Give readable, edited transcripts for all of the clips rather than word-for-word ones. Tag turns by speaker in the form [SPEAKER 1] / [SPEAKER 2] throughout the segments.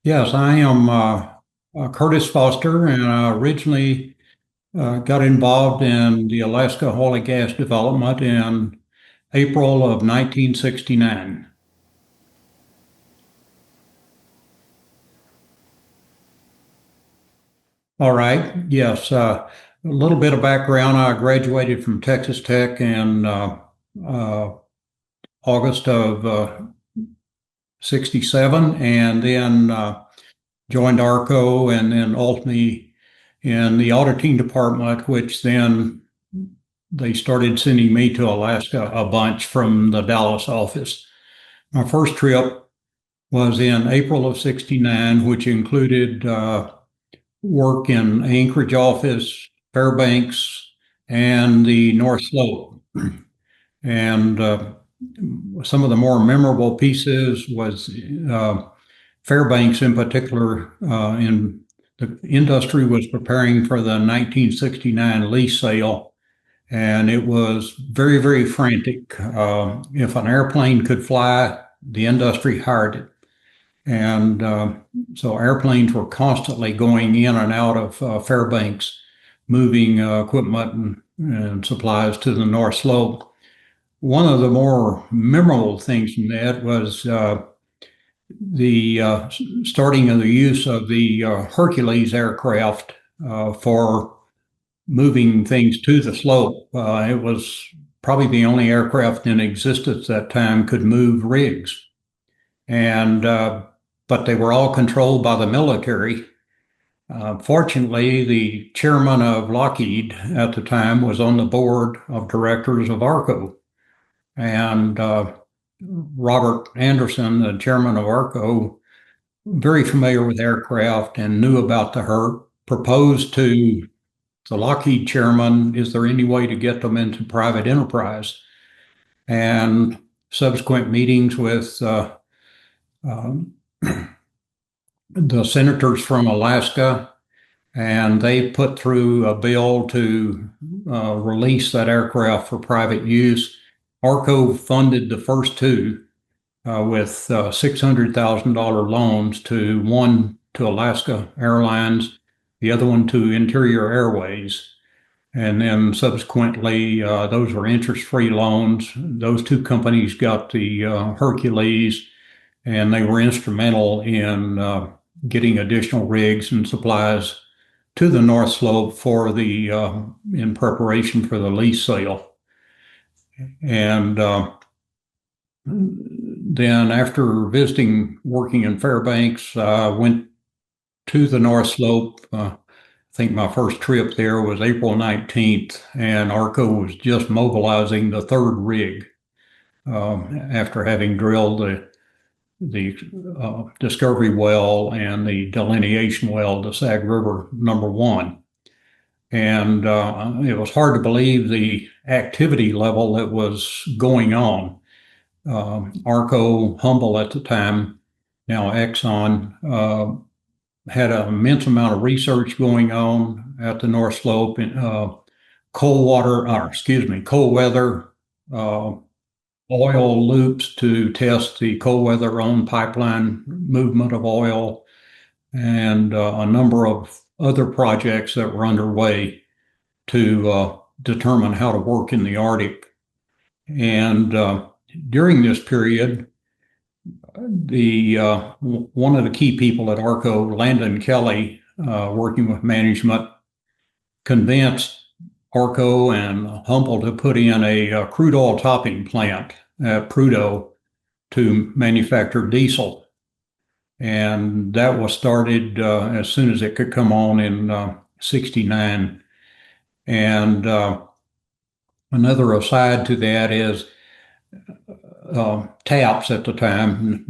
[SPEAKER 1] Yes, I am Curtis Foster, and I originally got involved in the Alaska oil and gas development in April of 1969. All right, yes, a little bit of background. I graduated from Texas Tech in uh, August of 67, and then joined ARCO, and then ultimately in the auditing department, which then they started sending me to Alaska a bunch from the Dallas office. My first trip was in April of 69, which included work in Anchorage office, Fairbanks, and the North Slope. And some of the more memorable pieces was Fairbanks in particular. In the industry was preparing for the 1969 lease sale, and it was very, very frantic. If an airplane could fly, the industry hired it. And so airplanes were constantly going in and out of Fairbanks, moving equipment and supplies to the North Slope. One of the more memorable things from that was the starting of the use of the Hercules aircraft for moving things to the slope. It was probably the only aircraft in existence at that time could move rigs, and but they were all controlled by the military. Fortunately, the chairman of Lockheed at the time was on the board of directors of ARCO, and Robert Anderson, the chairman of ARCO, very familiar with aircraft and knew about the Herc, proposed to the Lockheed chairman, is there any way to get them into private enterprise? And subsequent meetings with um, the senators from Alaska, and they put through a bill to release that aircraft for private use. ARCO funded the first two with $600,000 loans, to one to Alaska Airlines, the other one to Interior Airways. And then subsequently, those were interest-free loans. Those two companies got the Hercules, and they were instrumental in getting additional rigs and supplies to the North Slope for the in preparation for the lease sale. And then after visiting, working in Fairbanks, I went to the North Slope. I think my first trip there was April 19th, and ARCO was just mobilizing the third rig after having drilled the discovery well and the delineation well, the Sag River #1. And it was hard to believe the activity level that was going on. ARCO, Humble at the time, now Exxon, had an immense amount of research going on at the North Slope, in cold weather uh, oil loops to test the cold weather on pipeline movement of oil, and a number of other projects that were underway to determine how to work in the Arctic. And during this period, the one of the key people at ARCO, Landon Kelly, working with management, convinced ARCO and Humble to put in a crude oil topping plant at Prudhoe to manufacture diesel. And that was started as soon as it could come on in 69. And another aside to that is TAPS at the time,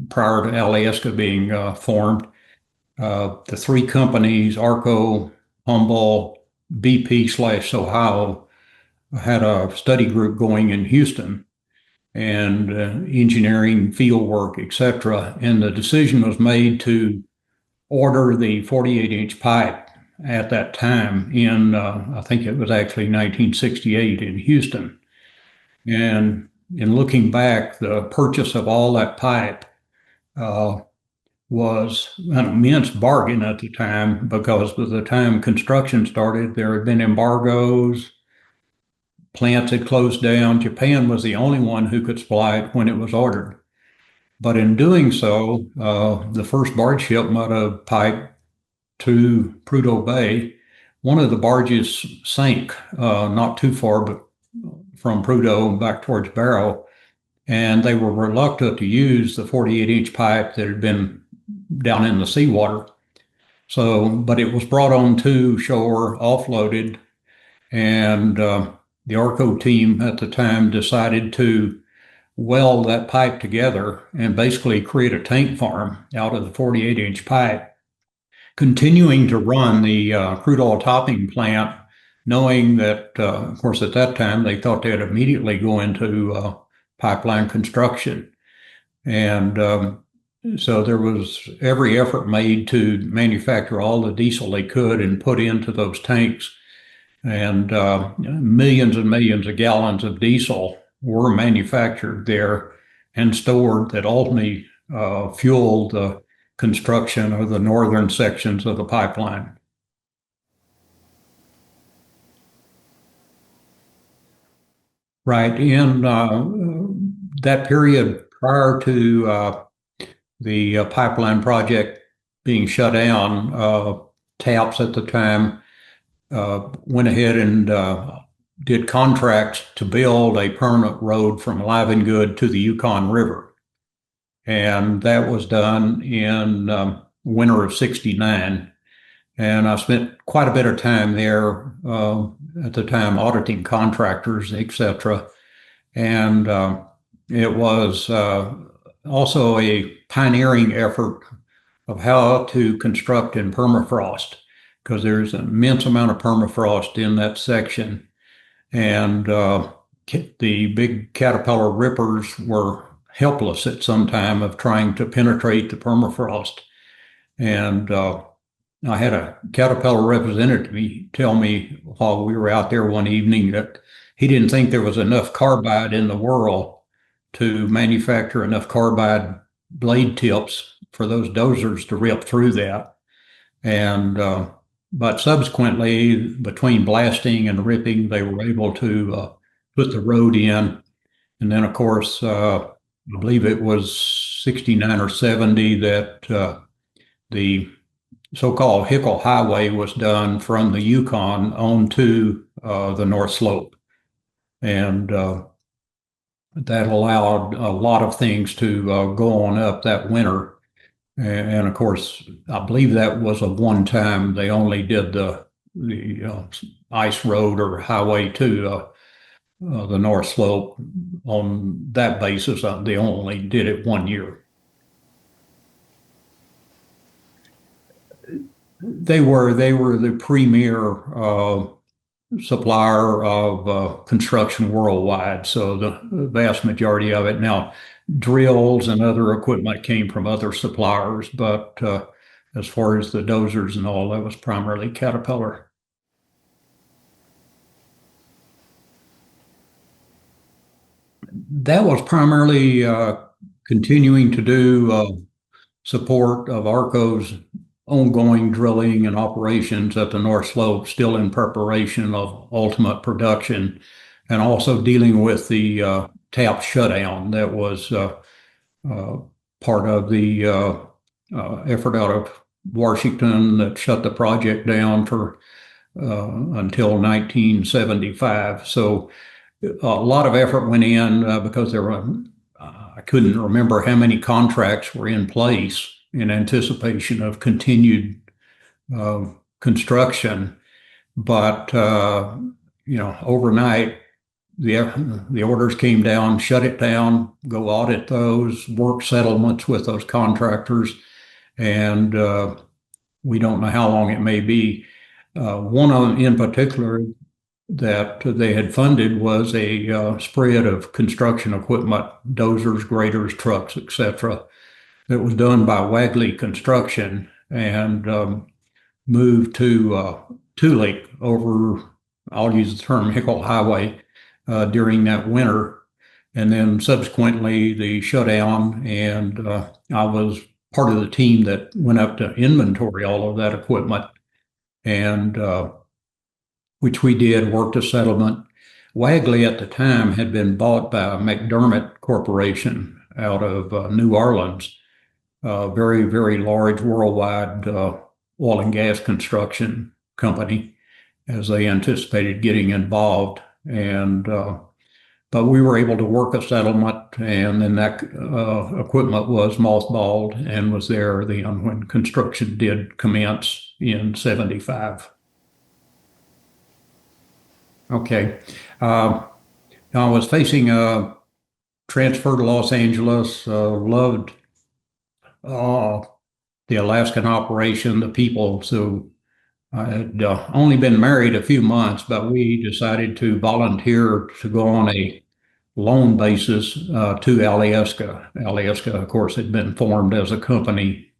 [SPEAKER 1] prior to Alyeska being formed, the three companies, ARCO, Humble, BP/Ohio, had a study group going in Houston, and engineering, field work, etc. And the decision was made to order the 48-inch pipe at that time in, I think it was actually 1968 in Houston. And in looking back, the purchase of all that pipe uh, was an immense bargain at the time because by the time construction started, there had been embargoes, plants had closed down. Japan was the only one who could supply it when it was ordered. But in doing so, the first barge shipment of pipe to Prudhoe Bay, one of the barges sank not too far but from Prudhoe back towards Barrow, and they were reluctant to use the 48-inch pipe that had been down in the seawater. So, but it was brought on to shore, offloaded, and the ARCO team at the time decided to weld that pipe together and basically create a tank farm out of the 48-inch pipe, continuing to run the crude oil topping plant, knowing that, of course, at that time, they thought they'd immediately go into pipeline construction. And so there was every effort made to manufacture all the diesel they could and put into those tanks. And millions and millions of gallons of diesel were manufactured there and stored that ultimately fueled the construction of the northern sections of the pipeline. Right. In that period prior to the pipeline project being shut down, TAPS at the time went ahead and did contracts to build a permanent road from Livengood to the Yukon River. And that was done in winter of '69. And I spent quite a bit of time there at the time auditing contractors, etc. And it was also a pioneering effort of how to construct in permafrost, because there's an immense amount of permafrost in that section. And the big Caterpillar rippers were helpless at some time of trying to penetrate the permafrost. And I had a Caterpillar representative tell me while we were out there one evening that he didn't think there was enough carbide in the world to manufacture enough carbide blade tips for those dozers to rip through that. And but subsequently, between blasting and ripping, they were able to put the road in. And then, of course, I believe it was 69 or 70 that the so-called Hickle Highway was done from the Yukon onto the North Slope. And that allowed a lot of things to go on up that winter. And of course, I believe that was a one-time. They only did the ice road or highway to the North Slope on that basis. They only did it 1 year. They were the premier supplier of construction worldwide. So the vast majority of it. Now, drills and other equipment came from other suppliers, but as far as the dozers and all, that was primarily Caterpillar. That was primarily continuing to do support of ARCO's ongoing drilling and operations at the North Slope, still in preparation of ultimate production, and also dealing with the TAPS shutdown that was part of the effort out of Washington that shut the project down for until 1975. So a lot of effort went in because there were, I couldn't remember how many contracts were in place in anticipation of continued construction. But, overnight, the orders came down, shut it down, go audit those, work settlements with those contractors. And we don't know how long it may be. One of them in particular that they had funded was a spread of construction equipment, dozers, graders, trucks, etc., that was done by Wagley Construction and moved to Tule over, I'll use the term Hickle Highway, during that winter. And then subsequently the shutdown, and I was part of the team that went up to inventory all of that equipment, and which we did, worked a settlement. Wagley at the time had been bought by McDermott Corporation out of New Orleans, a very, very large worldwide oil and gas construction company, as they anticipated getting involved. And but we were able to work a settlement, and then that equipment was mothballed and was there then when construction did commence in '75. Okay. I was facing a transfer to Los Angeles, loved the Alaskan operation, the people. So I had only been married a few months, but we decided to volunteer to go on a loan basis to Alyeska. Alyeska, of course, had been formed as a company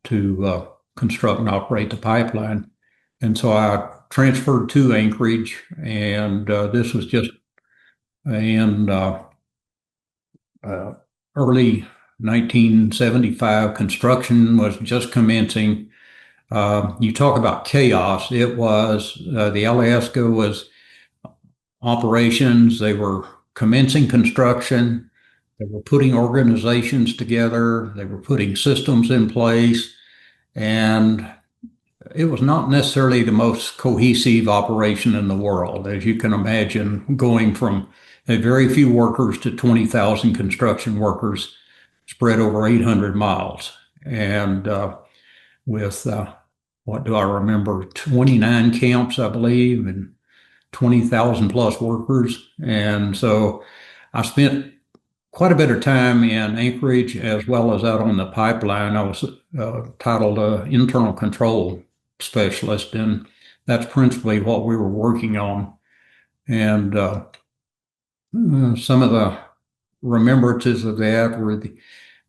[SPEAKER 1] to construct and operate the pipeline. And so I transferred to Anchorage, and this was just in early 1975. Construction was just commencing. You talk about chaos. It was the Alyeska was operations. They were commencing construction. They were putting organizations together. They were putting systems in place. And it was not necessarily the most cohesive operation in the world. As you can imagine, going from a very few workers to 20,000 construction workers spread over 800 miles. And with, what do I remember, 29 camps, I believe, and 20,000 plus workers. And so I spent quite a bit of time in Anchorage as well as out on the pipeline. I was titled internal control specialist, and that's principally what we were working on. And some of the remembrances of that were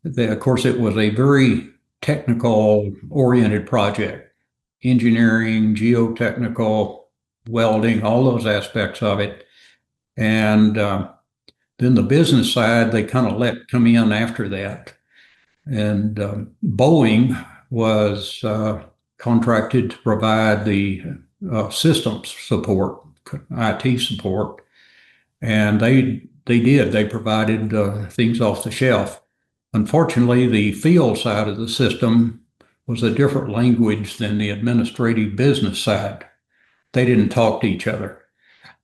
[SPEAKER 1] of course, it was a very technical oriented project, engineering, geotechnical, welding, all those aspects of it. And then the business side, they kind of let come in after that. And Boeing was contracted to provide the systems support, IT support. And they did. They provided things off the shelf. Unfortunately, the field side of the system was a different language than the administrative business side. They didn't talk to each other.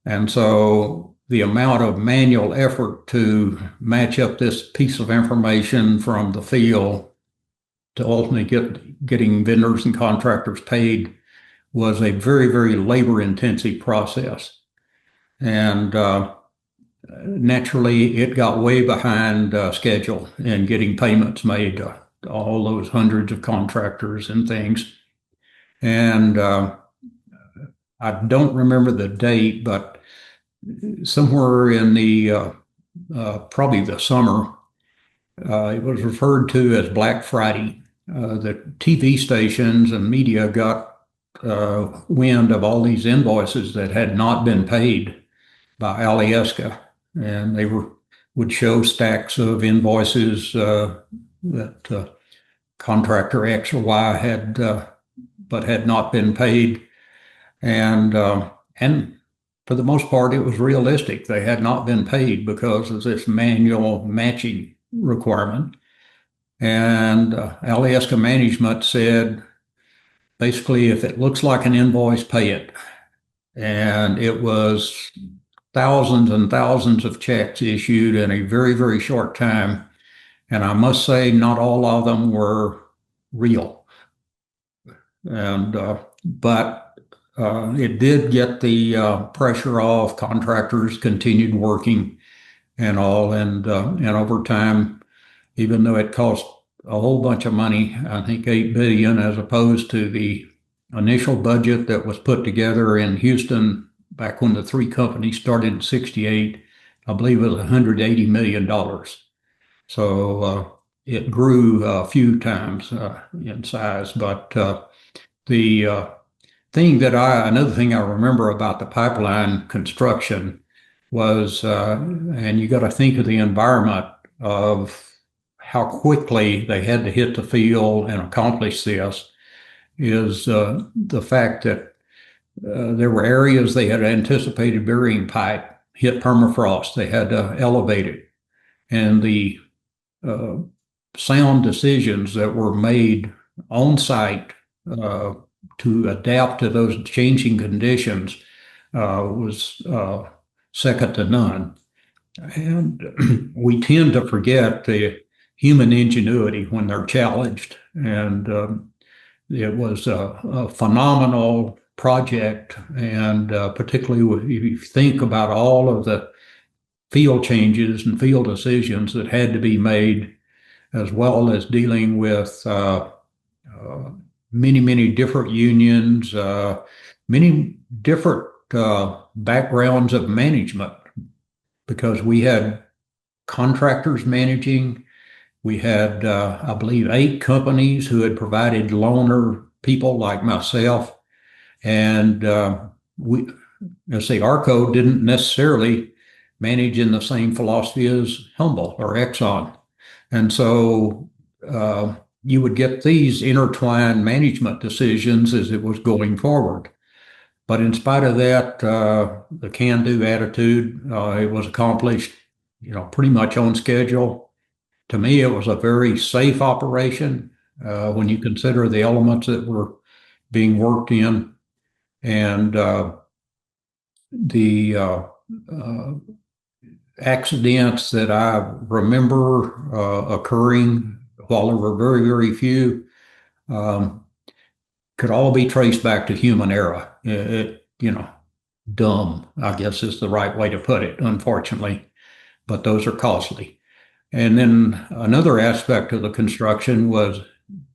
[SPEAKER 1] And so the amount of manual effort to match up this piece of information from the field to ultimately getting vendors and contractors paid was a very, very labor-intensive process. And naturally, it got way behind schedule in getting payments made to all those hundreds of contractors and things. And I don't remember the date, but somewhere in the probably the summer, it was referred to as Black Friday. The TV stations and media got wind of all these invoices that had not been paid by Alyeska, and they would show stacks of invoices that contractor X or Y had, but had not been paid, and for the most part, it was realistic. They had not been paid because of this manual matching requirement. And Alyeska management said, basically, if it looks like an invoice, pay it. And it was thousands and thousands of checks issued in a very, very short time. And I must say, not all of them were real. And but it did get the pressure off. Contractors continued working and all, and over time, even though it cost a whole bunch of money, I think $8 billion, as opposed to the initial budget that was put together in Houston back when the three companies started in '68, I believe it was $180 million. So it grew a few times in size, but the another thing I remember about the pipeline construction was, and you got to think of the environment of how quickly they had to hit the field and accomplish this is the fact that there were areas they had anticipated burying pipe hit permafrost. They had to elevate it. And the uh, sound decisions that were made on site to adapt to those changing conditions was second to none. And we tend to forget the human ingenuity when they're challenged. And it was a phenomenal project. And particularly if you think about all of the field changes and field decisions that had to be made, as well as dealing with many, many different unions, many different backgrounds of management, because we had contractors managing. We had, I believe, 8 companies who had provided loaner people like myself. And we, let's say, ARCO didn't necessarily manage in the same philosophy as Humboldt or Exxon. And so you would get these intertwined management decisions as it was going forward. But in spite of that, the can-do attitude, it was accomplished, pretty much on schedule. To me, it was a very safe operation when you consider the elements that were being worked in. And the accidents that I remember occurring, while there were very, very few, could all be traced back to human error. Dumb, I guess is the right way to put it, unfortunately, but those are costly. And then another aspect of the construction was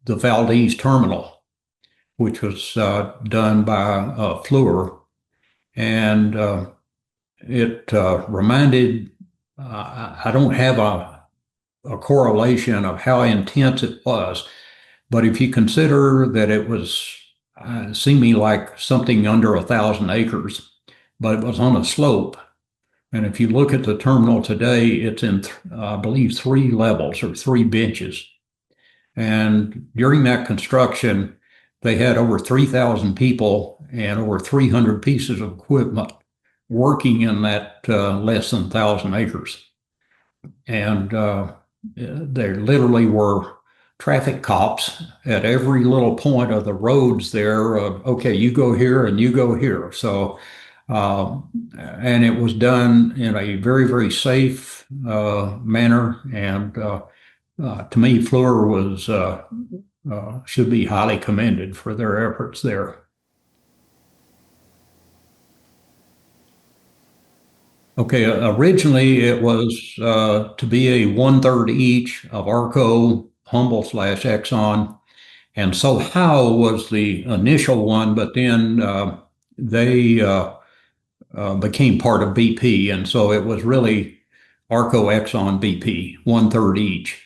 [SPEAKER 1] the Valdez terminal, which was done by Fluor. And it reminded, I don't have a correlation of how intense it was, but if you consider that it was seeming like something under 1,000 acres, but it was on a slope. And if you look at the terminal today, it's in, I believe, 3 levels or 3 benches. And during that construction, they had over 3,000 people and over 300 pieces of equipment working in that less than 1,000 acres. And there literally were traffic cops at every little point of the roads there. Okay, you go here and you go here. So, and it was done in a very, very safe manner. And to me, Fluor was should be highly commended for their efforts there. Okay, originally it was to be a 1/3 each of ARCO, Humble/Exxon, and so Howe was the initial one, but then they became part of BP, and so it was really ARCO, Exxon, BP, 1/3 each.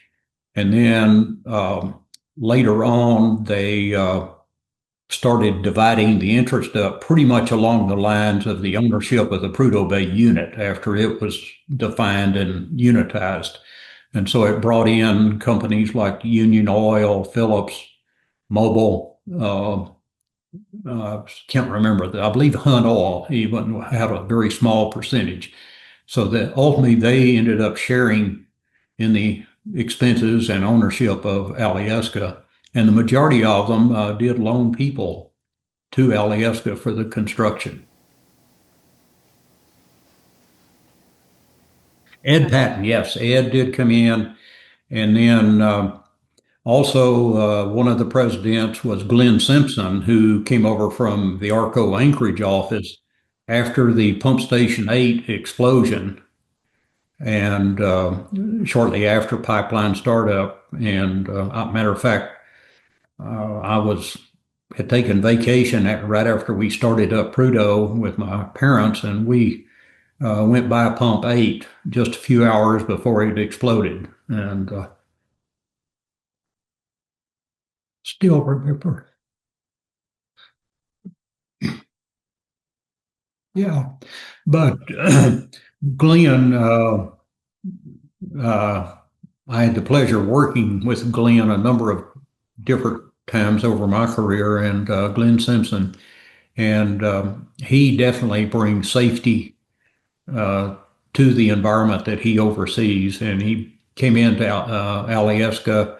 [SPEAKER 1] And then later on, they started dividing the interest up pretty much along the lines of the ownership of the Prudhoe Bay unit after it was defined and unitized. And so it brought in companies like Union Oil, Phillips, Mobil, can't remember. I believe Hunt Oil even had a very small percentage. So that ultimately they ended up sharing in the expenses and ownership of Alyeska. And the majority of them did loan people to Alyeska for the construction. Ed Patton, yes, Ed did come in. And then also one of the presidents was Glenn Simpson, who came over from the ARCO Anchorage office after the Pump Station 8 explosion and shortly after pipeline startup. And matter of fact, I had taken vacation right after we started up Prudhoe with my parents, and we went by Pump 8 just a few hours before it exploded. And still remember. Yeah, but Glenn I had the pleasure of working with Glenn a number of different times over my career, and Glenn Simpson, and he definitely brings safety uh, to the environment that he oversees. And he came into Alyeska,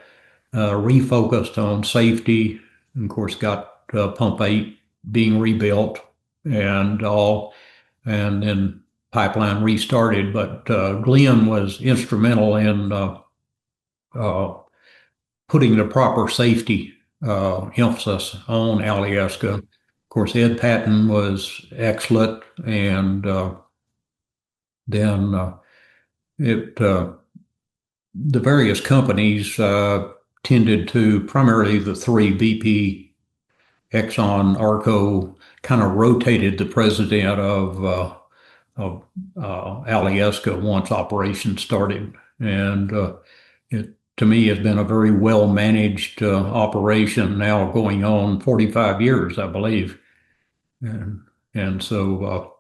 [SPEAKER 1] refocused on safety, and of course got Pump 8 being rebuilt and all, and then pipeline restarted. But Glenn was instrumental in uh, putting the proper safety emphasis on Alyeska. Of course, Ed Patton was excellent, and then it the various companies tended to, primarily the three, BP, Exxon, ARCO, kind of rotated the president of Alyeska once operations started, and it to me has been a very well managed operation now going on 45 years, I believe, and so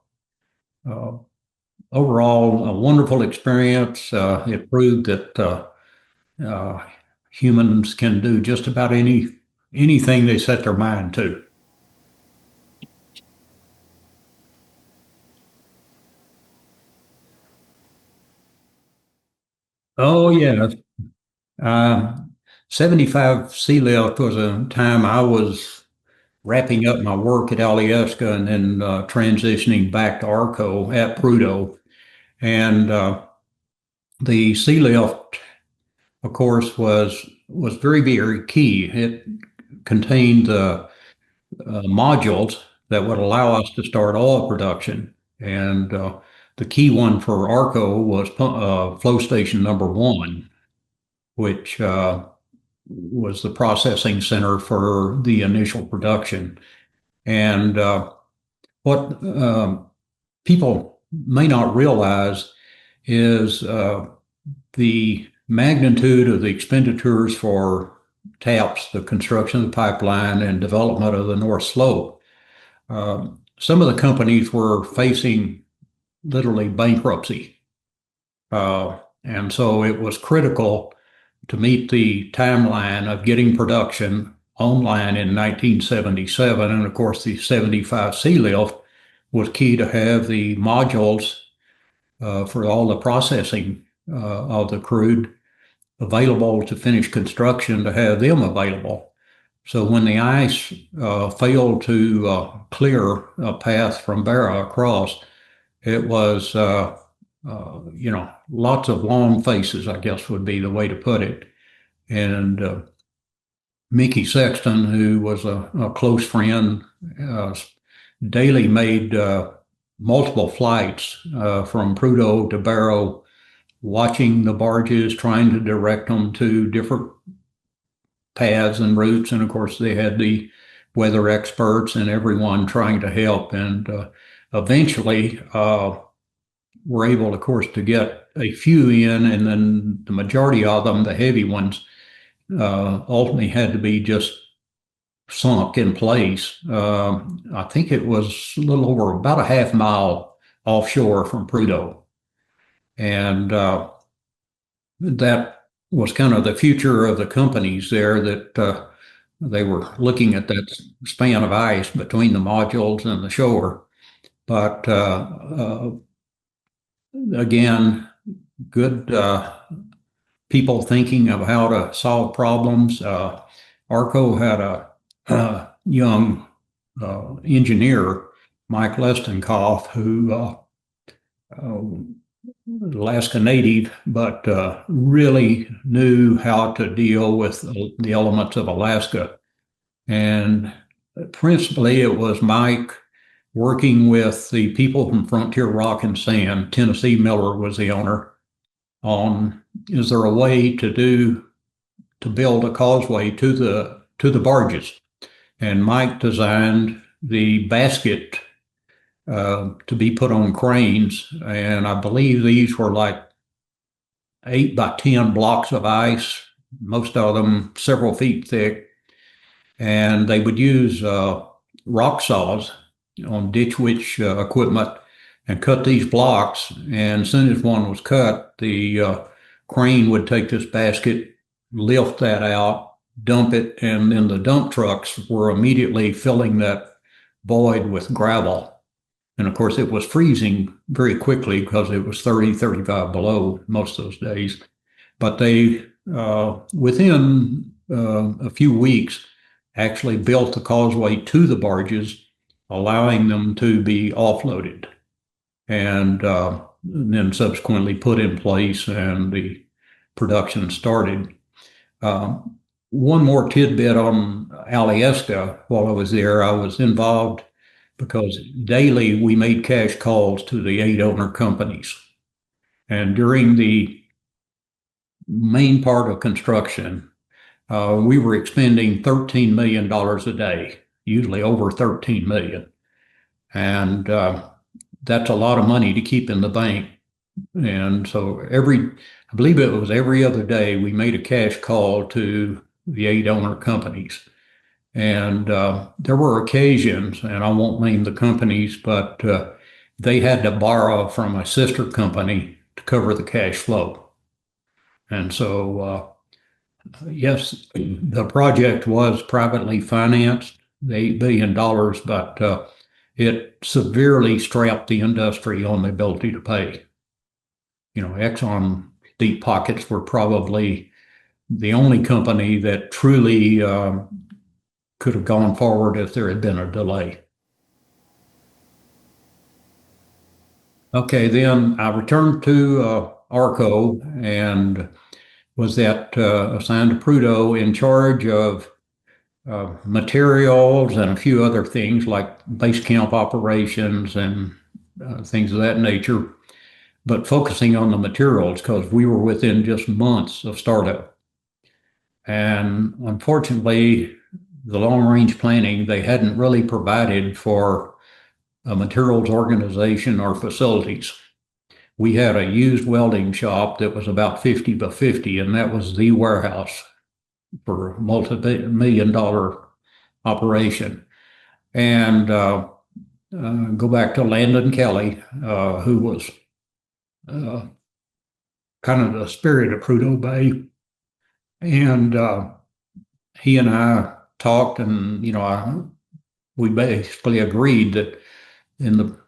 [SPEAKER 1] overall a wonderful experience. It proved that uh, humans can do just about anything they set their mind to. Oh yeah, uh, 75 sea lift was a time I was wrapping up my work at Alyeska and then transitioning back to ARCO at Prudhoe. And the sea lift, of course, was very, very key. It contained modules that would allow us to start oil production. And the key one for ARCO was flow station number one, which was the processing center for the initial production. And what people may not realize is the magnitude of the expenditures for TAPS, the construction of the pipeline, and development of the North Slope. Some of the companies were facing literally bankruptcy. And so it was critical to meet the timeline of getting production online in 1977. And of course, the 75 sea lift was key to have the modules for all the processing of the crude available to finish construction, to have them available. So when the ice failed to clear a path from Barra across, it was, lots of long faces, I guess would be the way to put it. And Mickey Sexton, who was a close friend, uh, daily made multiple flights from Prudhoe to Barrow, watching the barges, trying to direct them to different paths and routes. And of course, they had the weather experts and everyone trying to help. And eventually, were able, of course, to get a few in, and then the majority of them, the heavy ones, ultimately had to be just sunk in place. I think it was a little over about a half mile offshore from Prudhoe. And that was kind of the future of the companies there, that they were looking at that span of ice between the modules and the shore. But again, good people thinking of how to solve problems. ARCO had a young engineer, Mike Lestenkoff, who Alaska native, but really knew how to deal with the elements of Alaska. And principally, it was Mike working with the people from Frontier Rock and Sand. Tennessee Miller was the owner. On, is there a way to build a causeway to the barges? And Mike designed the basket to be put on cranes, and I believe these were like 8 by 10 blocks of ice, most of them several feet thick, and they would use rock saws on ditch witch equipment and cut these blocks. And as soon as one was cut, the crane would take this basket, lift that out, dump it, and then the dump trucks were immediately filling that void with gravel. And of course, it was freezing very quickly because it was 30, 35 below most of those days. But they, within a few weeks, actually built the causeway to the barges, allowing them to be offloaded. And then subsequently put in place, and the production started. One more tidbit on Alyeska. While I was there, I was involved because daily we made cash calls to the 8 owner companies. And during the main part of construction, we were expending $13 million a day, usually over 13 million. And that's a lot of money to keep in the bank. And so I believe it was every other day, we made a cash call to the 8 owner companies. And there were occasions, and I won't name the companies, but they had to borrow from a sister company to cover the cash flow. And so, yes, the project was privately financed, the $8 billion, but it severely strapped the industry on the ability to pay. Exxon deep pockets were probably the only company that truly could have gone forward if there had been a delay. Okay, then I returned to ARCO and was assigned to Prudhoe in charge of materials and a few other things like base camp operations and things of that nature, but focusing on the materials because we were within just months of startup. And unfortunately, the long-range planning, they hadn't really provided for a materials organization or facilities. We had a used welding shop that was about 50 by 50, and that was the warehouse for a multi-million-dollar operation. And go back to Landon Kelly, who was kind of the spirit of Prudhoe Bay. And he and I talked, and we basically agreed that in the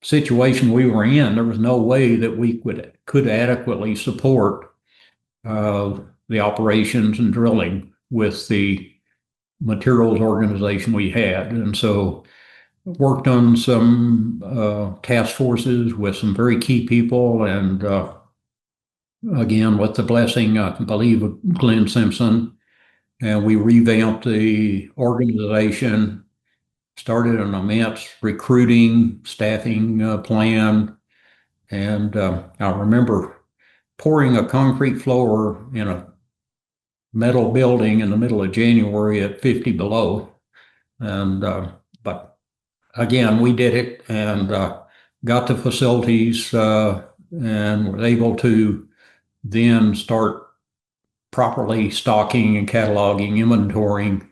[SPEAKER 1] situation we were in, there was no way that we could adequately support the operations and drilling with the materials organization we had. And so worked on some task forces with some very key people, and again, with the blessing, I believe, of Glenn Simpson. And we revamped the organization, started an immense recruiting, staffing plan. And I remember pouring a concrete floor in a metal building in the middle of January at 50 below. And but again, we did it and got the facilities and were able to then start properly stocking and cataloging, inventorying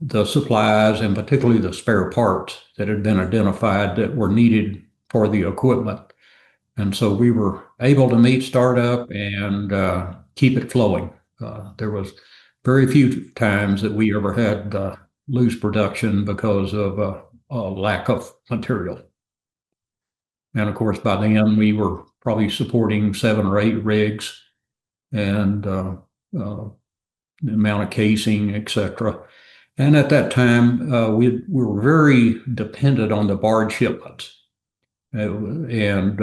[SPEAKER 1] the supplies, and particularly the spare parts that had been identified that were needed for the equipment. And so we were able to meet startup and keep it flowing. There was very few times that we ever had lose production because of a lack of material. And of course, by then we were probably supporting 7 or 8 rigs and the amount of casing, etc. And at that time, we were very dependent on the barge shipments. And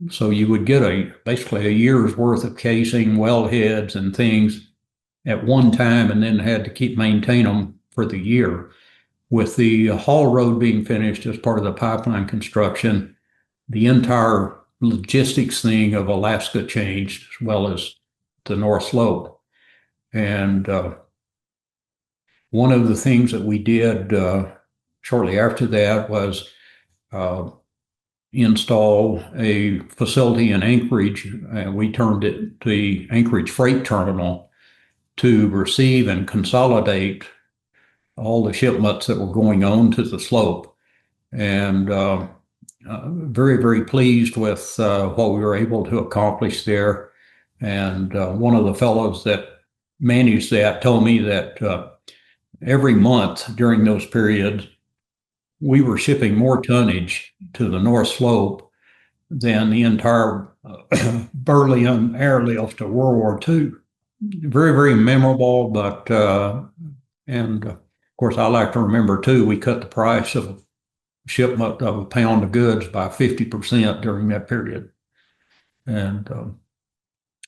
[SPEAKER 1] so you would get basically a year's worth of casing, weld heads, and things at one time, and then had to keep maintain them for the year. With the haul road being finished as part of the pipeline construction, the entire logistics thing of Alaska changed, as well as the North Slope. And one of the things that we did shortly after that was install a facility in Anchorage. We termed it the Anchorage Freight Terminal, to receive and consolidate all the shipments that were going on to the slope. And very, very pleased with what we were able to accomplish there. And one of the fellows that managed that told me that every month during those periods, we were shipping more tonnage to the North Slope than the entire Berlin airlift of World War II. Very, very memorable, but, and of course, I like to remember too, we cut the price of shipment of a pound of goods by 50% during that period. And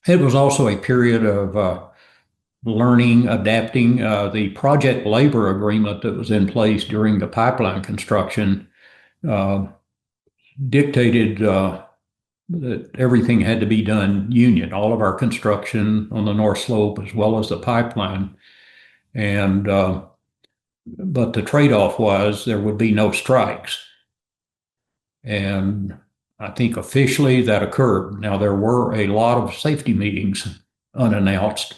[SPEAKER 1] it was also a period of learning, adapting. The project labor agreement that was in place during the pipeline construction dictated that everything had to be done union, all of our construction on the North Slope as well as the pipeline. And but the trade-off was there would be no strikes. And I think officially that occurred. Now, there were a lot of safety meetings unannounced.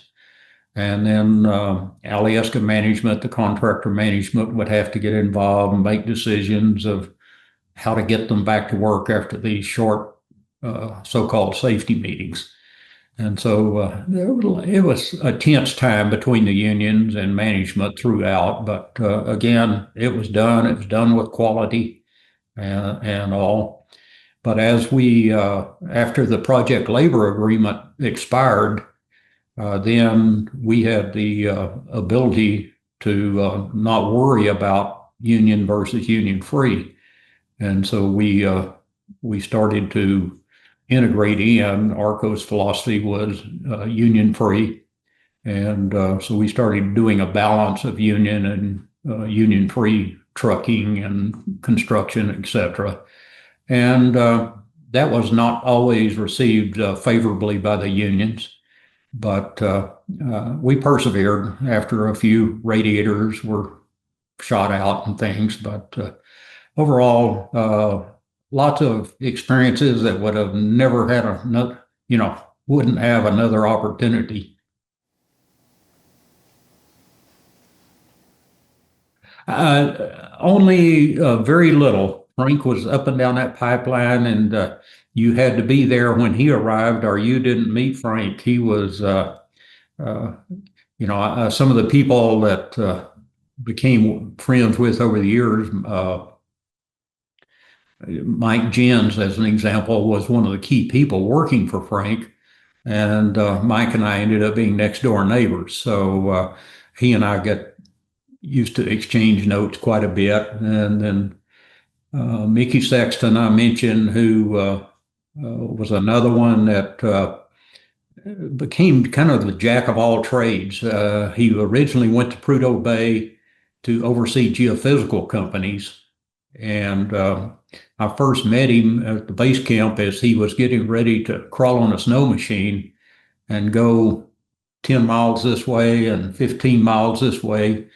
[SPEAKER 1] And then Alyeska management, the contractor management, would have to get involved and make decisions of how to get them back to work after these short so-called safety meetings. And so it was a tense time between the unions and management throughout. But again, it was done. It was done with quality and all. But as we, after the project labor agreement expired, then we had the ability to not worry about union versus union free. And so we started to integrate in. ARCO's philosophy was union free. And so we started doing a balance of union and union free trucking and construction, et cetera. And that was not always received favorably by the unions. But we persevered after a few radiators were shot out and things. But overall, lots of experiences that would have never had another, wouldn't have another opportunity. Only very little. Frank was up and down that pipeline, and you had to be there when he arrived, or you didn't meet Frank. He was, some of the people that became friends with over the years. Mike Jens, as an example, was one of the key people working for Frank, and Mike and I ended up being next door neighbors. So he and I got used to exchange notes quite a bit, and then Mickey Sexton, I mentioned, who was another one that became kind of the jack of all trades. He originally went to Prudhoe Bay to oversee geophysical companies. And I first met him at the base camp as he was getting ready to crawl on a snow machine and go 10 miles this way and 15 miles this way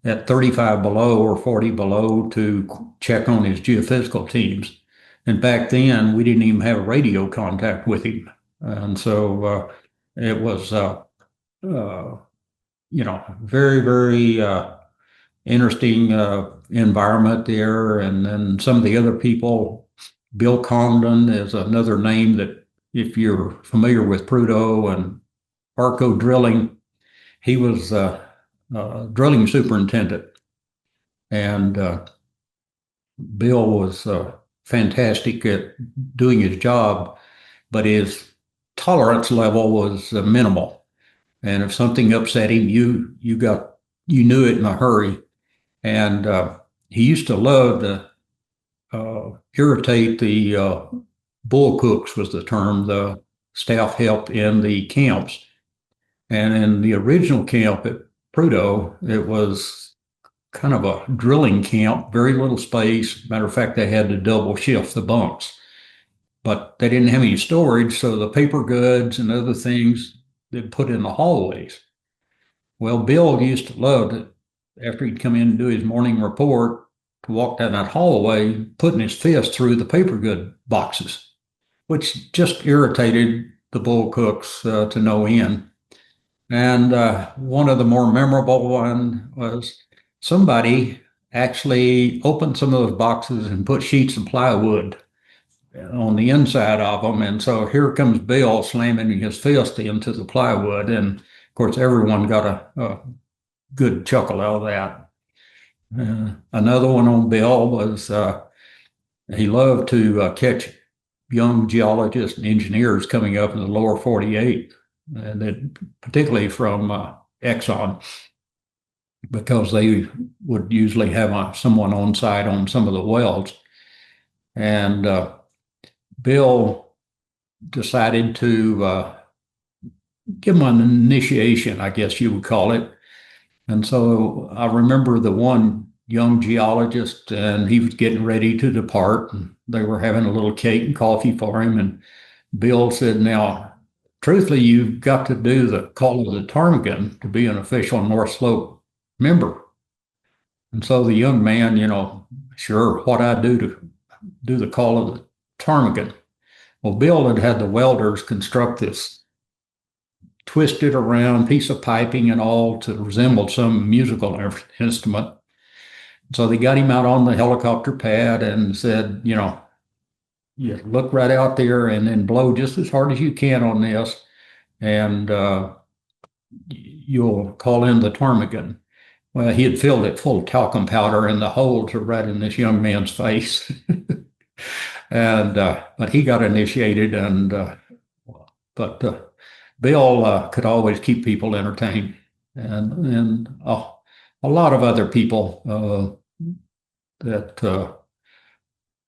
[SPEAKER 1] at 35 below or 40 below to check on his geophysical teams. And back then, we didn't even have radio contact with him. And so it was, very, very interesting environment there. And then some of the other people, Bill Condon is another name that, if you're familiar with Prudhoe and ARCO drilling, he was drilling superintendent. And Bill was fantastic at doing his job, but his tolerance level was minimal. And if something upset him, you knew it in a hurry. And he used to love to irritate the bull cooks, was the term, the staff help in the camps. And in the original camp at Prudhoe, it was kind of a drilling camp, very little space. Matter of fact, they had to double shift the bunks, but they didn't have any storage. So the paper goods and other things they put in the hallways. Well, Bill used to love it after he'd come in and do his morning report to walk down that hallway, putting his fist through the paper good boxes, which just irritated the bull cooks to no end. And one of the more memorable one was somebody actually opened some of those boxes and put sheets of plywood on the inside of them. And so here comes Bill slamming his fist into the plywood. And of course, everyone got a good chuckle out of that. Another one on Bill was he loved to catch young geologists and engineers coming up in the lower 48, and particularly from Exxon, because they would usually have someone on site on some of the wells. And Bill decided to give him an initiation, I guess you would call it. And so I remember the one young geologist, and he was getting ready to depart, and they were having a little cake and coffee for him. And Bill said, "Now, truthfully, you've got to do the call of the ptarmigan to be an official North Slope member." And so the young man, sure, what I do to do the call of the ptarmigan. Well, Bill had the welders construct this twisted around piece of piping and all to resemble some musical instrument. So they got him out on the helicopter pad and said, you look right out there and then blow just as hard as you can on this, and you'll call in the ptarmigan. Well, he had filled it full of talcum powder, and the holes are right in this young man's face. But he got initiated, but Bill could always keep people entertained, and a lot of other people that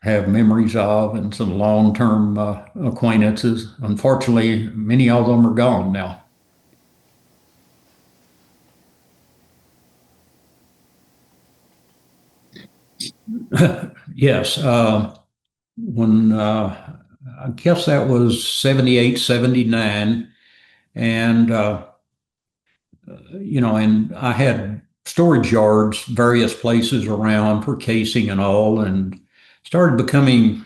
[SPEAKER 1] have memories of and some long-term acquaintances. Unfortunately, many of them are gone now. Yes. When I guess that was 78, 79. And, and I had storage yards, various places around for casing and all, and started becoming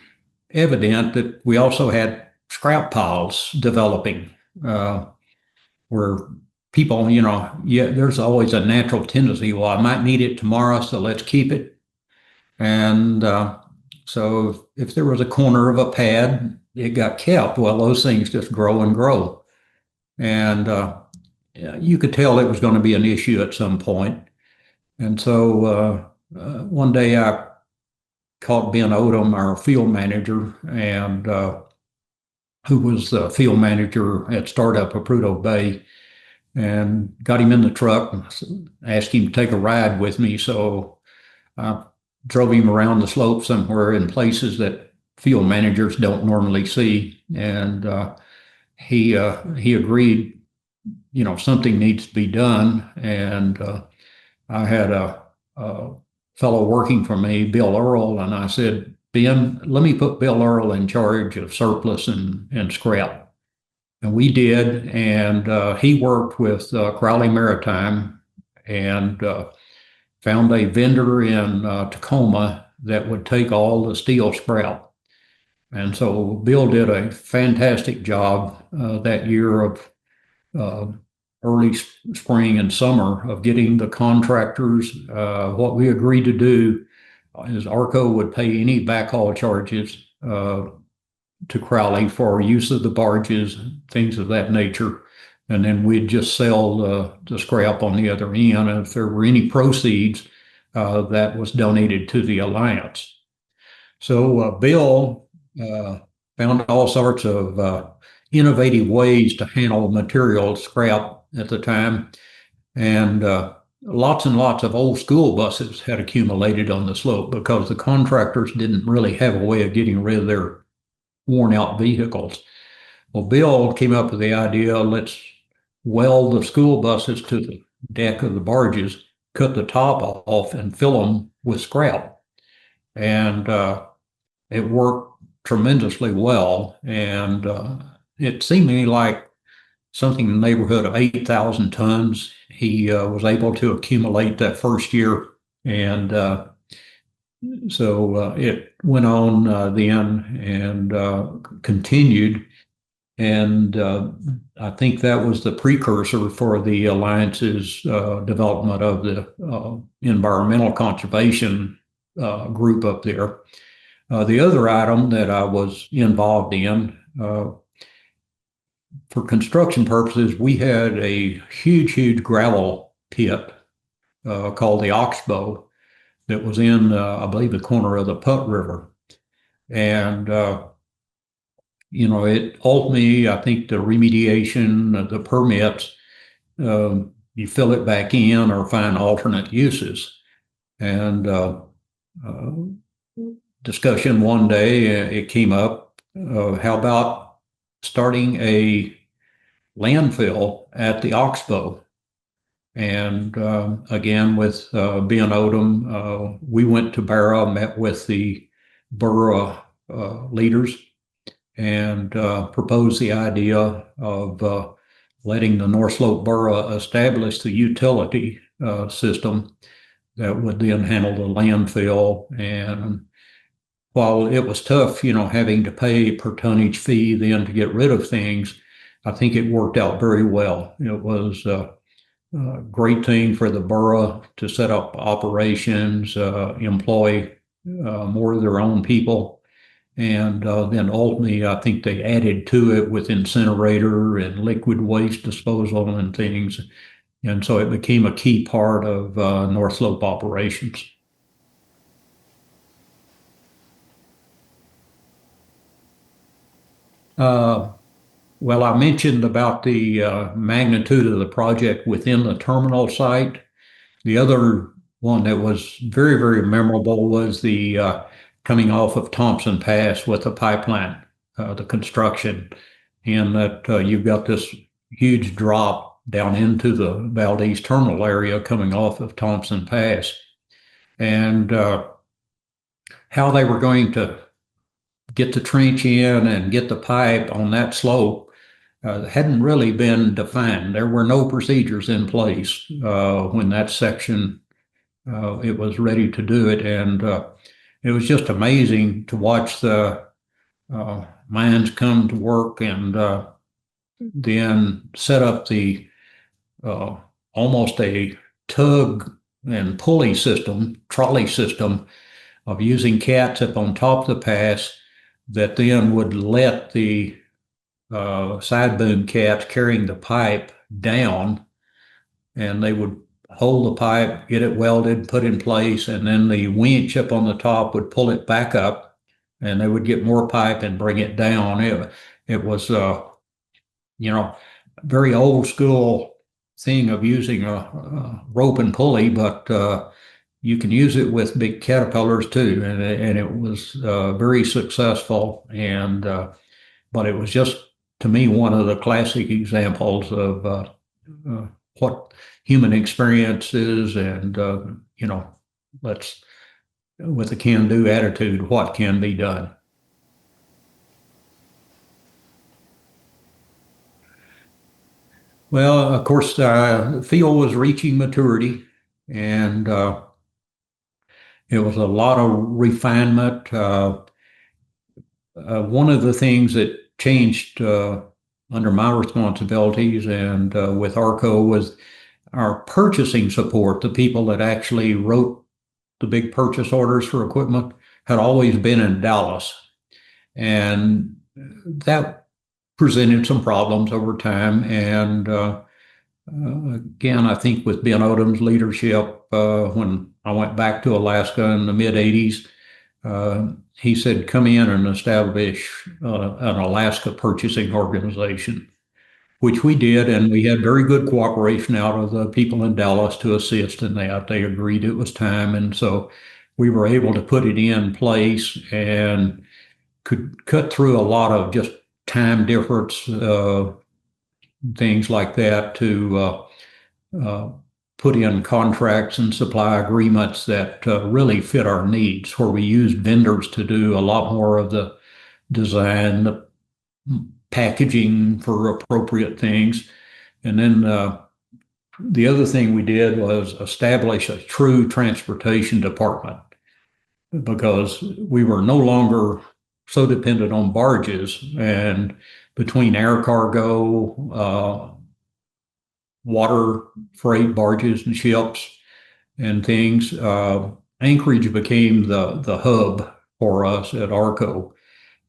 [SPEAKER 1] evident that we also had scrap piles developing, where people, there's always a natural tendency, well, I might need it tomorrow, so let's keep it. And so if there was a corner of a pad, it got kept. Well, those things just grow and grow. And you could tell it was going to be an issue at some point. And so one day I called Ben Odom, our field manager, and who was the field manager at startup of Prudhoe Bay, and got him in the truck and asked him to take a ride with me. So I drove him around the slope somewhere in places that field managers don't normally see. And he agreed, something needs to be done. And I had a fellow working for me, Bill Earl, and I said, Ben, let me put Bill Earl in charge of surplus and scrap. And we did. And he worked with Crowley Maritime and found a vendor in Tacoma that would take all the steel scrap. And so Bill did a fantastic job that year of early spring and summer of getting the contractors. What we agreed to do is ARCO would pay any backhaul charges to Crowley for use of the barges, things of that nature. And then we'd just sell the scrap on the other end. And if there were any proceeds, that was donated to the Alliance. So Bill found all sorts of innovative ways to handle material scrap at the time. And lots and lots of old school buses had accumulated on the slope because the contractors didn't really have a way of getting rid of their worn out vehicles. Well, Bill came up with the idea, let's weld the school buses to the deck of the barges, cut the top off, and fill them with scrap. And it worked tremendously well. And it seemed to me like something in the neighborhood of 8,000 tons he was able to accumulate that first year. And so it went on then and continued. And I think that was the precursor for the Alliance's development of the environmental conservation group up there. The other item that I was involved in, for construction purposes, we had a huge gravel pit called the Oxbow that was in, I believe, the corner of the Putt River. And, it ultimately, I think the remediation, the permits, you fill it back in or find alternate uses. And discussion one day, it came up, how about starting a landfill at the Oxbow? And again, with Ben Odom, we went to Barra, met with the borough leaders, and proposed the idea of letting the North Slope Borough establish the utility system that would then handle the landfill. And while it was tough, having to pay per tonnage fee then to get rid of things, I think it worked out very well. It was a great thing for the borough to set up operations, employ more of their own people. And then ultimately, I think they added to it with incinerator and liquid waste disposal and things. And so it became a key part of North Slope operations. Well, I mentioned about the magnitude of the project within the terminal site. The other one that was very memorable was the coming off of Thompson Pass with the pipeline, the construction, and that you've got this huge drop down into the Valdez terminal area coming off of Thompson Pass. And how they were going to get the trench in and get the pipe on that slope hadn't really been defined. There were no procedures in place when that section, it was ready to do it. And it was just amazing to watch the mines come to work and then set up the almost a tug and pulley system, trolley system of using cats up on top of the pass that then would let the side boom cats carrying the pipe down, and they would hold the pipe, get it welded, put in place, and then the winch up on the top would pull it back up, and they would get more pipe and bring it down. It was, very old school thing of using a rope and pulley, but you can use it with big caterpillars too, and it was very successful. And but it was just, to me, one of the classic examples of what human experience is, and let's, with a can-do attitude, what can be done. Well, of course, the field was reaching maturity, and it was a lot of refinement. One of the things that changed under my responsibilities and with ARCO was our purchasing support. The people that actually wrote the big purchase orders for equipment had always been in Dallas. And that presented some problems over time. And again, I think with Ben Odom's leadership, when I went back to Alaska in the mid 80s, he said, come in and establish an Alaska purchasing organization, which we did. And we had very good cooperation out of the people in Dallas to assist in that. They agreed it was time. And so we were able to put it in place and could cut through a lot of just time difference, things like that, to put in contracts and supply agreements that really fit our needs, where we used vendors to do a lot more of the design, the packaging for appropriate things. And then the other thing we did was establish a true transportation department, because we were no longer so dependent on barges, and between air cargo, water freight barges and ships and things, Anchorage became the hub for us at ARCO.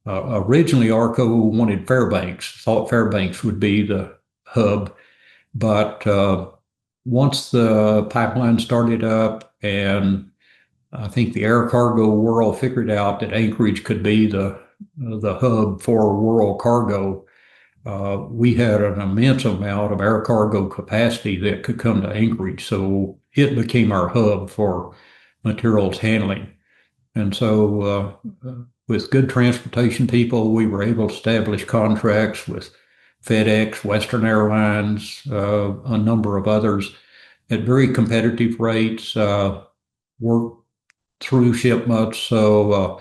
[SPEAKER 1] Originally, ARCO wanted Fairbanks, thought Fairbanks would be the hub, but once the pipeline started up, and I think the air cargo world figured out that Anchorage could be the hub for world cargo, we had an immense amount of air cargo capacity that could come to Anchorage. So it became our hub for materials handling. And so with good transportation people, we were able to establish contracts with FedEx, Western Airlines, a number of others at very competitive rates, work through shipments. So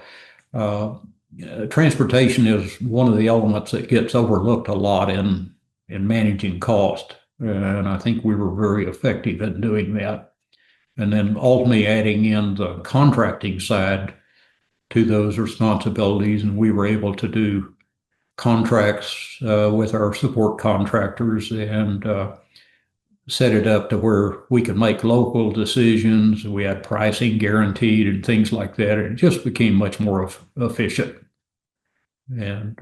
[SPEAKER 1] transportation is one of the elements that gets overlooked a lot in managing cost. And I think we were very effective in doing that. And then ultimately adding in the contracting side to those responsibilities. And we were able to do contracts with our support contractors and set it up to where we could make local decisions. We had pricing guaranteed and things like that. It just became much more efficient. And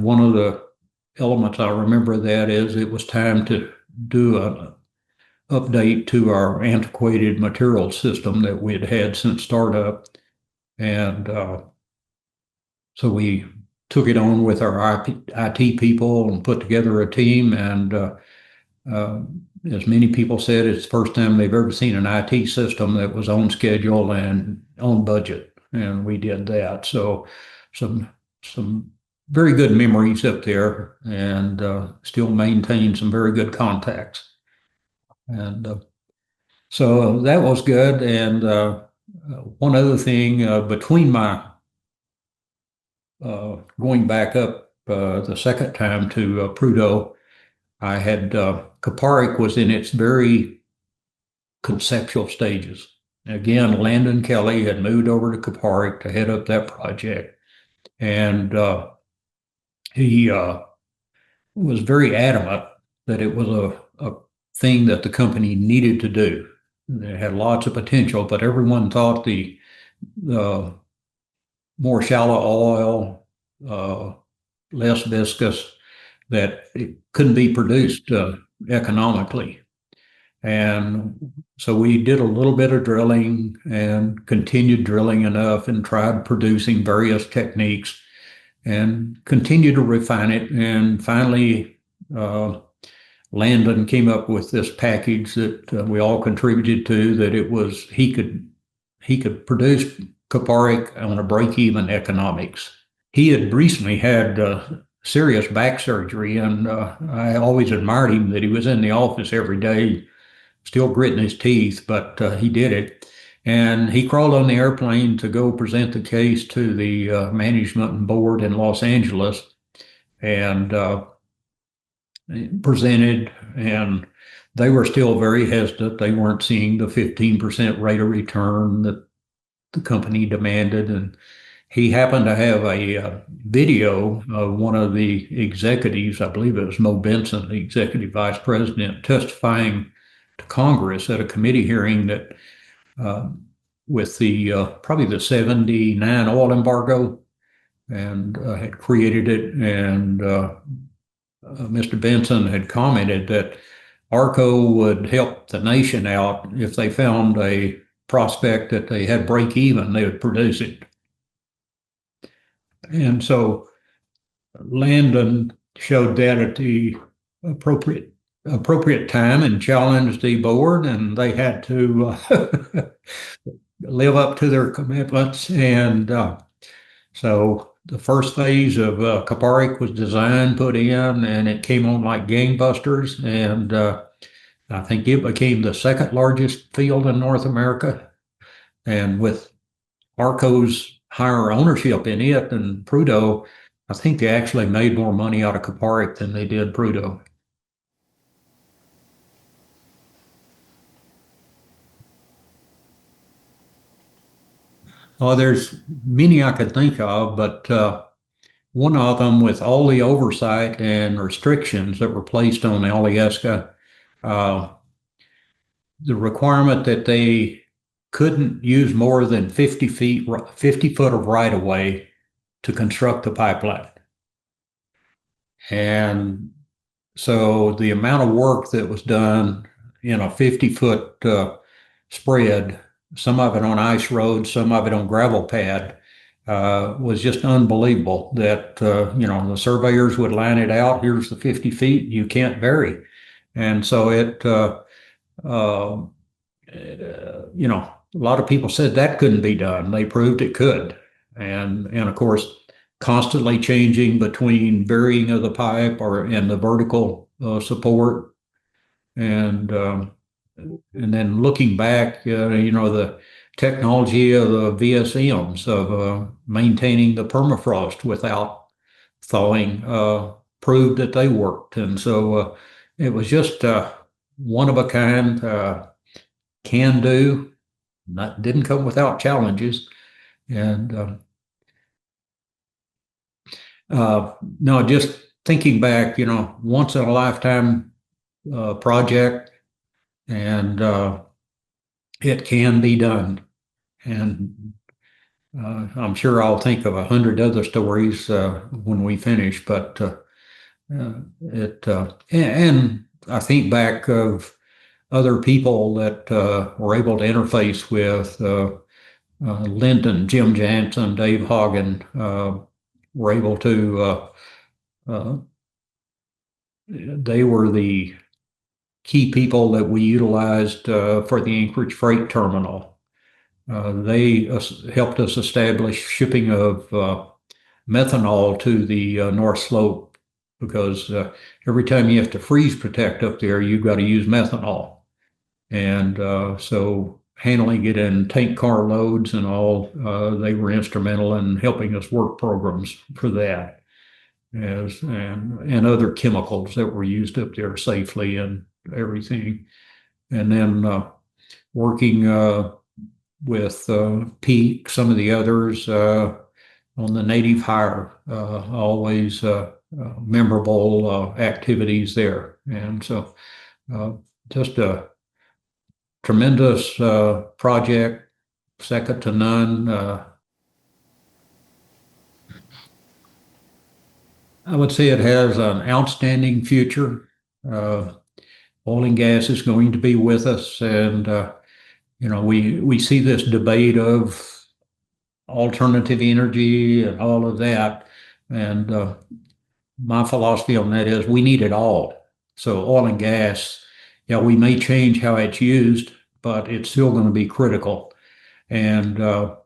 [SPEAKER 1] one of the elements I remember that is it was time to do an update to our antiquated material system that we had had since startup. And so we took it on with our IT people and put together a team. And as many people said, it's the first time they've ever seen an IT system that was on schedule and on budget. And we did that. So some very good memories up there, and still maintain some very good contacts. And so that was good. And one other thing, between my going back up the second time to Prudhoe, I had Kuparic was in its very conceptual stages. Again, Landon Kelly had moved over to Kuparic to head up that project. And he was very adamant that it was a thing that the company needed to do. It had lots of potential, but everyone thought the more shallow oil, less viscous, that it couldn't be produced economically. And so we did a little bit of drilling and continued drilling enough and tried producing various techniques and continued to refine it. And finally, Landon came up with this package that we all contributed to, that it was he could produce Kuparic on a break-even economics. He had recently had serious back surgery, and I always admired him that he was in the office every day, still gritting his teeth, but he did it. And he crawled on the airplane to go present the case to the management and board in Los Angeles, and presented, and they were still very hesitant. They weren't seeing the 15% rate of return that the company demanded. And he happened to have a video of one of the executives, I believe it was Mo Benson, the executive vice president, testifying to Congress at a committee hearing that with the probably the 79 oil embargo, and had created it. And Mr. Benson had commented that ARCO would help the nation out if they found a prospect that they had break even, they would produce it. And so Landon showed that at the appropriate time and challenged the board, and they had to live up to their commitments. And so the first phase of Kuparic was designed, put in, and it came on like gangbusters. And I think it became the second largest field in North America. And with ARCO's higher ownership in it than Prudhoe, I think they actually made more money out of Kuparic than they did Prudhoe. Oh, there's many I could think of, but one of them, with all the oversight and restrictions that were placed on Alyeska, the requirement that they couldn't use more than 50 foot of right of way to construct the pipeline. And so the amount of work that was done in a 50-foot spread, some of it on ice roads, some of it on gravel pad, was just unbelievable. That the surveyors would line it out. Here's the 50 feet. You can't vary, and so a lot of people said that couldn't be done. They proved it could, and of course, constantly changing between varying of the pipe and the vertical support, and then looking back, the technology of the VSMs of maintaining the permafrost without thawing proved that they worked, and so it was just one of a kind. Can do. Didn't come without challenges, and no, just thinking back, once in a lifetime project, and it can be done. And I'm sure I'll think of 100 other stories when we finish, but and I think back of other people that were able to interface with Lyndon, Jim Jansen, Dave Hagen, were able to, they were the key people that we utilized for the Anchorage Freight Terminal. They helped us establish shipping of methanol to the North Slope, because every time you have to freeze protect up there, you've got to use methanol. And so handling it in tank car loads and all, they were instrumental in helping us work programs for that, and other chemicals that were used up there safely and everything. And then working with Pete, some of the others on the native hire, always memorable activities there. And so just a tremendous project, second to none. I would say it has an outstanding future. Oil and gas is going to be with us, and we see this debate of alternative energy and all of that. And my philosophy on that is we need it all. So oil and gas, we may change how it's used, but it's still going to be critical. And of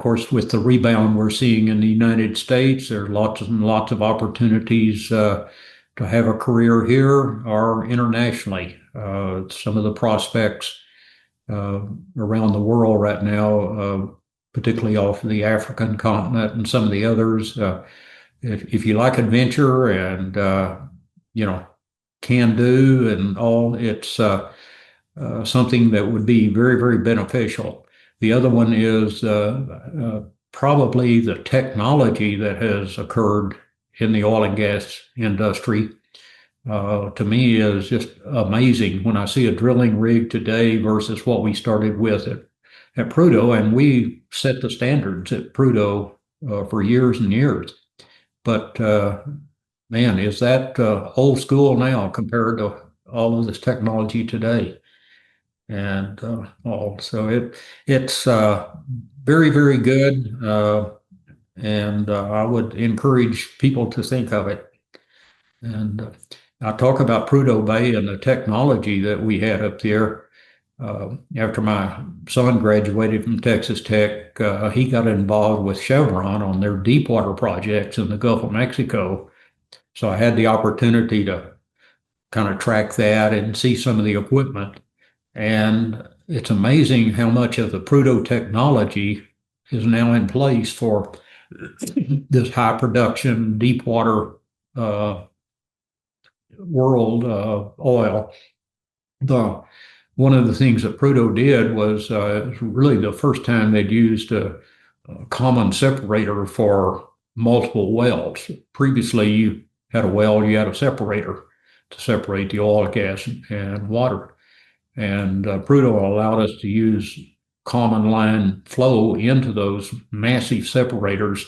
[SPEAKER 1] course, with the rebound we're seeing in the United States, there are lots and lots of opportunities to have a career here or internationally. Some of the prospects around the world right now, particularly off of the African continent and some of the others, if you like adventure and can do and all, it's something that would be very, very beneficial. The other one is probably the technology that has occurred in the oil and gas industry. To me, is just amazing when I see a drilling rig today versus what we started with at Prudhoe, and we set the standards at Prudhoe for years and years. But man, is that old school now compared to all of this technology today? And so it's very, very good, and I would encourage people to think of it. And I talk about Prudhoe Bay and the technology that we had up there. After my son graduated from Texas Tech, he got involved with Chevron on their deepwater projects in the Gulf of Mexico. So I had the opportunity to kind of track that and see some of the equipment. And it's amazing how much of the Prudhoe technology is now in place for this high production, deep water world oil. One of the things that Prudhoe did was really the first time they'd used a common separator for multiple wells. Previously, you had a well, you had a separator to separate the oil, gas, and water. And Prudhoe allowed us to use common line flow into those massive separators,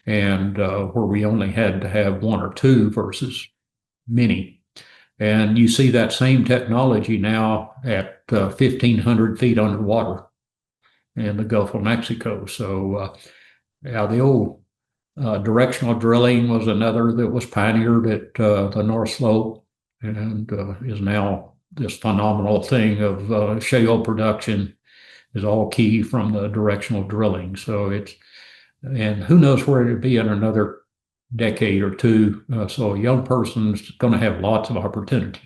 [SPEAKER 1] and where we only had to have one or two versus many. And you see that same technology now at 1,500 feet underwater in the Gulf of Mexico. So, yeah, the old directional drilling was another that was pioneered at the North Slope, and is now this phenomenal thing of shale production is all key from the directional drilling. So and who knows where it'll be in another decade or two. So a young person's going to have lots of opportunity.